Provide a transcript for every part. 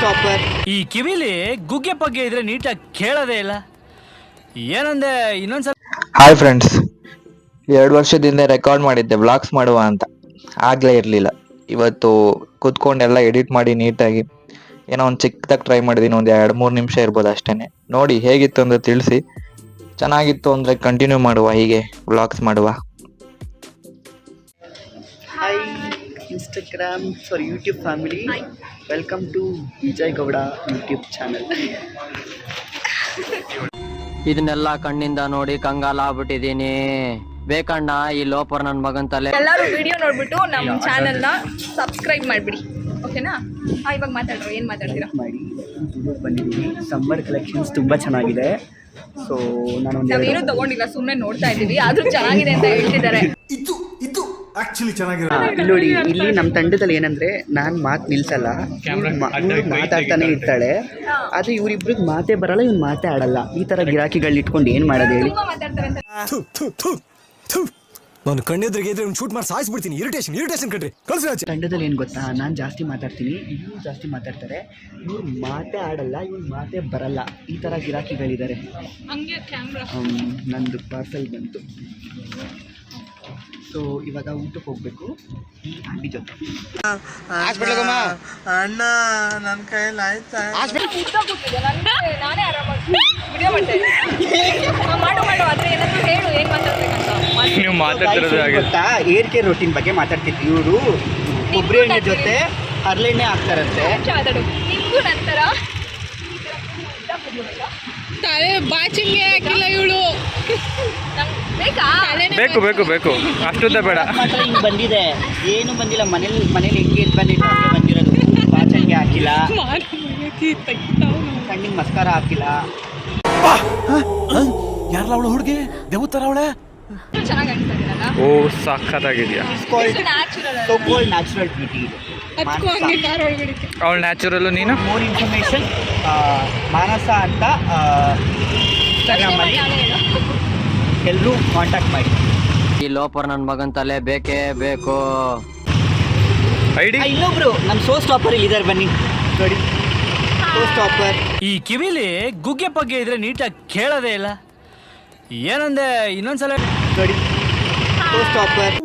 Stopper. ಈ ಕಿವಿಲಿ ಗುಗ್ಗೆ ಪಗ್ಗೆ ಇದ್ರೆ ನೀಟಾಗಿ ಕೇಳೋದೇ ಇಲ್ಲ. ಏನಂದೆ ಇನ್ನೊಂದ್ಸಲ. ಹಾಯ್ ಫ್ರೆಂಡ್ಸ್, 2 ವರ್ಷದಿಂದ ರೆಕಾರ್ಡ್ ಮಾಡಿದ್ದೆ ವ್ಲಾಗ್ಸ್ ಮಾಡುವ ಅಂತ, ಆಗಲೇ ಇರಲಿಲ್ಲ. ಇವತ್ತು ಕೂತ್ಕೊಂಡೆಲ್ಲ ಎಡಿಟ್ ಮಾಡಿ ನೀಟಾಗಿ ಏನೋ ಒಂದು ಚಿಕ್ಕದಾಗಿ ಟ್ರೈ ಮಾಡಿದ್ದೀನಿ. ಒಂದು 2-3 ನಿಮಿಷ ಇರ್ಬೋದು ಅಷ್ಟೇ. ನೋಡಿ ಹೇಗಿತ್ತು ಅಂತ ತಿಳಿಸಿ. ಚೆನ್ನಾಗಿತ್ತು ಅಂದರೆ ಕಂಟಿನ್ಯೂ ಮಾಡುವ, ಹೀಗೆ ವ್ಲಾಗ್ಸ್ ಮಾಡುವ. Hi Instagram sorry YouTube family, welcome to Vijay Gowda YouTube channel. ಇದನ್ನೆಲ್ಲ ಕಣ್ಣಿಂದ ನೋಡಿ ಕಂಗಾಲ ಆಗ್ಬಿಟ್ಟಿದೀನಿ. ಬೇಕಣ್ಣ ಈ ಲೋಪರ್ ನನ್ನ ಮಗನ್ ತಲೆ. ಎಲ್ಲರೂ ವಿಡಿಯೋ ನೋಡ್ಬಿಟ್ಟು ನಮ್ಮ ಚಾನೆಲ್ನ ಸಬ್ಸ್ಕ್ರೈಬ್ ಮಾಡಿಬಿಡಿ, ಓಕೆನಾ? ಇವಾಗ ಮಾತಾಡ್ರು, ಏನು ಮಾತಾಡ್ತೀರಾ? ಮಾಡಿ ಬಂದಿದ್ದೀವಿ. ಸಮ್ಮರ್ ಕಲೆಕ್ಷನ್ಸ್ ತುಂಬ ಚೆನ್ನಾಗಿದೆ. ಸೊ ನಾವೇನು ತಗೊಂಡಿಲ್ಲ, ಸುಮ್ಮನೆ ನೋಡ್ತಾ ಇದ್ದೀವಿ. ಆದ್ರೂ ಚೆನ್ನಾಗಿದೆ ಅಂತ ಹೇಳ್ತಿದ್ದಾರೆ. ಇಲ್ಲಿ ನೋಡಿ, ಇಲ್ಲಿ ನಮ್ಮ ತಂಡದಲ್ಲಿ ಏನಂದ್ರೆ ನಾನು ಮಾತು ನಿಲ್ಸಲ್ಲ, ಮಾತಾಡ್ತಾನೆ ಇರ್ತಾಳೆ. ಆದ್ರೆ ಇವರಿಬ್ರಿಗೆ ಮಾತೇ ಬರಲ್ಲ, ಇವ್ನು ಮಾತೇ ಆಡಲ್ಲ. ಈ ತರ ಗಿರಾಕಿಗಳು ಇಟ್ಕೊಂಡು ಏನ್ ಮಾಡೋದು ಹೇಳಿ? ತುಂಬಾ ಮಾತಾಡ್ತಾರೆ ಅಂತ. ನಾನು ಕಣ್ಣೆದ್ರಿಗೆ ಇದ್ರೆ ಶೂಟ್ ಮಾಡಿ ಸಾಯಿಸ್ಬಿಡ್ತೀನಿ. ಇರಿಟೇಷನ್ ಕಣ್ರಿ, ಕಳ್ಸಿ. ತಂಡದಲ್ಲಿ ಏನು ಗೊತ್ತಾ, ನಾನು ಜಾಸ್ತಿ ಮಾತಾಡ್ತೀನಿ, ಇವ್ರು ಜಾಸ್ತಿ ಮಾತಾಡ್ತಾರೆ. ಇವ್ರು ಮಾತೇ ಆಡಲ್ಲ, ಇವ್ರು ಮಾತೇ ಬರಲ್ಲ. ಈ ತರ ಗಿರಾಕಿಗಳಿದ್ದಾರೆ. ನಂದು ಪಾರ್ಸಲ್ ಬಂತು. ಸೊ ಇವಾಗ ಊಟಕ್ಕೆ ಹೋಗ್ಬೇಕು ಈ ಆಂಟಿ ಜೊತೆ. ಅಣ್ಣ ನನ್ನ ಕೈಯಲ್ಲಿ ಆಯ್ತಾ? ನಾನೇ ಆರಾಮಾಗಿ ವಿಡಿಯೋ ಮಾಡ್ತಾ ಇದ್ದೀನಿ. ಮಾಡು ಆದ್ರೆ ಏನಾದ್ರು ಹೇಳು, ಏನು ಮಾತಾಡ್ಬೇಕಂತ. ನೀವು ಮಾತಾಡ್ತಿರೋದು ಗೊತ್ತಾ, ಏರ್ ಕೇರ್ ರೂಟೀನ್ ಬಗ್ಗೆ ಮಾತಾಡ್ತಿದ್ವಿ. ಇವರು ಕೊಬ್ಬರಿ ಎಣ್ಣೆ ಜೊತೆ ಹರಳೆಣ್ಣೆ ಹಾಕ್ತಾರಂತೆ. ಮಾತಾಡು. ನಿಮಗೂ ನಂತರ ತಲೆ ಬಾಚಿಂಗೆ ಹಾಕಿಲ್ಲ ಇವಳು. ಬೇಕಾ? ಬೇಕು ಅಷ್ಟುದ್ದ ಬೇಡ. ಮಾತ್ರ ಹಿಂಗೆ ಬಂದಿದೆ, ಏನು ಬಂದಿಲ್ಲ. ಮನೇಲಿ ಹೆಂಗೆ ಬಂದಿತ್ತು ಹಂಗೆ ಬಂದಿರೋದು. ಬಾಚಂಗೆ ಹಾಕಿಲ್ಲ, ಕಣ್ಣಿಗೆ ಮಸ್ಕಾರ ಹಾಕಿಲ್ಲ. ಯಾರಲ್ಲ ಅವಳು ಹುಡುಗಿ? ದೇವತರ ಅವಳೆ. ಚೆನ್ನಾಗಿ ಅನ್ಸಲ್ಲ. ಓ ಸಾಕಾಗಿದ್ಯಾ? ನ್ಯಾಚುರಲ್ ಬ್ಯೂಟಿ ಇದು. ಅವಳು ನ್ಯಾಚುರಲ್, ನೀನು ಮೋರ್ ಇನ್ಫಾರ್ಮೇಶನ್ ಮಾನಸ ಅಂತ ಇನ್ಸ್ಟಾಗ್ರಾಮಲ್ಲಿ ಎಲ್ಲರೂ ಕಾಂಟ್ಯಾಕ್ಟ್ ಮಾಡಿ. ಈ ಲೋಪರ್ ನನ್ನ ಮಗನ್ ತಲೆ ಬೇಕೇ ಬೇಕು. ಐಡಿ ಇನ್ನೊಬ್ರು ನಮ್ಮ ಶೋ ಸ್ಟಾಪರ್ ಇದ್ದಾರೆ, ಬನ್ನಿ ನೋಡಿ. Show stopper. ಈ ಕಿವಿಲಿ ಗುಗ್ಗೆ ಪಗ್ಗೆ ಇದ್ರೆ ನೀಟಾಗಿ ಕೇಳೋದೇ ಇಲ್ಲ. ಏನಂದೆ ಇನ್ನೊಂದ್ಸಲ ನೋಡಿ. Show stopper.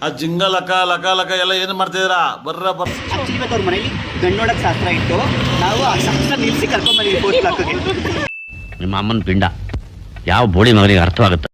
ಆ ಜಿಂಗ ಲಕ ಲಕ ಲಕ ಎಲ್ಲ ಏನು ಮಾಡ್ತಿದ್ದೀರಾ? ಆಕ್ಚುಲಿ ಇವತ್ತು ಅವ್ರ ಮನೇಲಿ ಗಣ್ಣೋಡಕ್ಕೆ ಶಾಸ್ತ್ರ ಇತ್ತು. ನಾವು ಆ ಶಾಸ್ತ್ರ ನಿಲ್ಲಿಸಿ ಕರ್ಕೊಂಡ್ಬಂದಿದ್ವಿ 4 o'clockಗೆ. ನಿಮ್ಮ ಅಮ್ಮನ ಪಿಂಡ ಯಾವ ಬೋಳಿ ಮಗನಿಗೆ ಅರ್ಥವಾಗುತ್ತೆ?